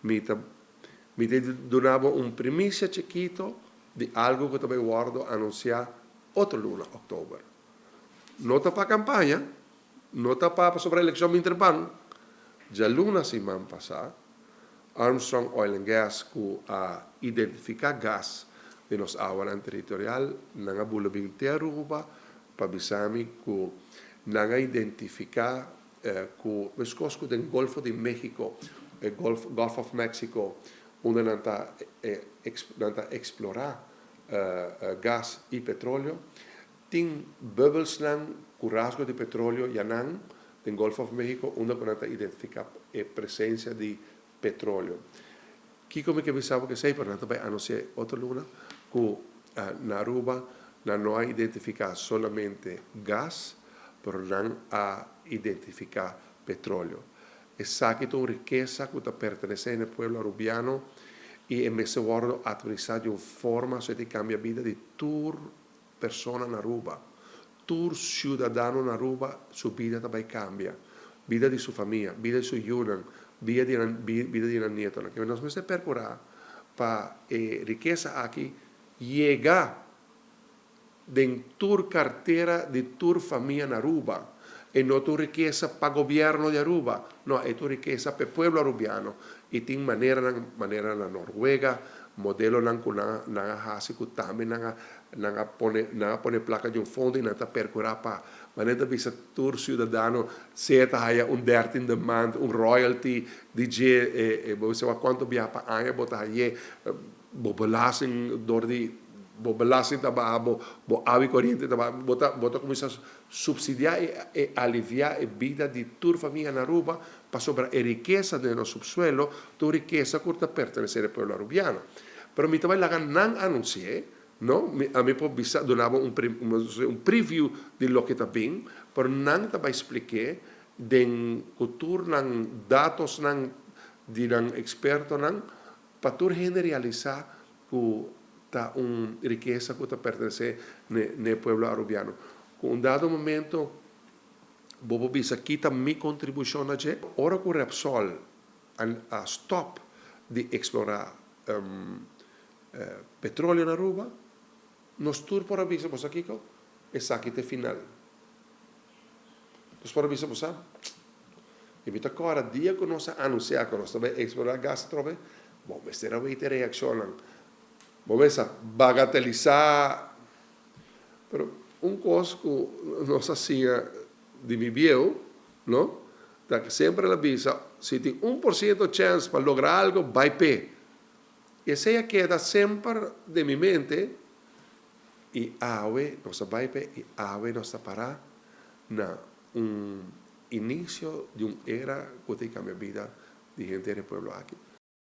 mi te donava un primicia chiquito di algo che te guardo anunciar otro luna, octubre. Nota para campaña, nota para sobre elección interban, ya luna semana pasada, Armstrong Oil and Gas ku identificar gas de nos aguas territorial, nanga bulabing Aruba, pabisami ku nanga identificar ku mescosco del Golfo de México, Gulf of Mexico, onde nanta explorar gas e petróleo, tin bubbles nang ku rasgo de petróleo yanang del Golfo of Mexico, onde nanta identificar presenza di petróleo. Chi come che pensavo che sei per nato bei hanno sia otto luna cu Naruba non ha identificato solamente gas però non ha identificato petrolio e sa che tu ricchezza che pertenece al pueblo arubiano e è messo guardo attraverso di una forma se ti cambia vita di tur persona Naruba tur ciudadano Naruba su vita también cambia vita di sua famiglia vita di suo Yunan vida de la nieta, que nos vamos a percurar para riqueza aquí llega de tu cartera de tu familia en Aruba y no tu riqueza para gobierno de Aruba, no, es tu riqueza para el pueblo arubiano y tiene manera la Noruega, modelo nanga hasi ku también nanga pone placa de un fondo y nanga percurar para manera bisa tur ciudadano seta haya un 13 de month un royalty DJ se va quanto via pa anya bota haye bo belasting door di bo belasting taba bo avi corriente taba bota comincia subsidiar e aliviar e vida di tur famiglia na Aruba pa sopra e riqueza de no subsuelo tu riqueza curta pertenece al pueblo arubiano pero mi taba la nan anuncie no? A mí donava un preview di lo che sta ben, però non ti expliqué den cultura nan datos nan di nan esperto nan para tu generalizar ku ta un riqueza que ta pertenece ne pueblo arubiano. Con un dado momento bobo bisa quita mi contribución a je, ora ku Repsol a stop di explorar petróleo na Aruba nos tour por avisa por aqui e saquite final. Nos por avisa por sa. E mi agora dia que nós anunciar que nós também explorar gas trove, bom, mas terá uma reação. Bom, essa bagatelizar, pero um cosco nós assim de mi bio, não? Da que sempre la avisa, se tem 1% chance para lograr algo, vai pé. E essa queda sempre de mi mente. E ave nossa baipe e ave nossa para na início de uma era que cambia a vida de gente do pueblo aqui.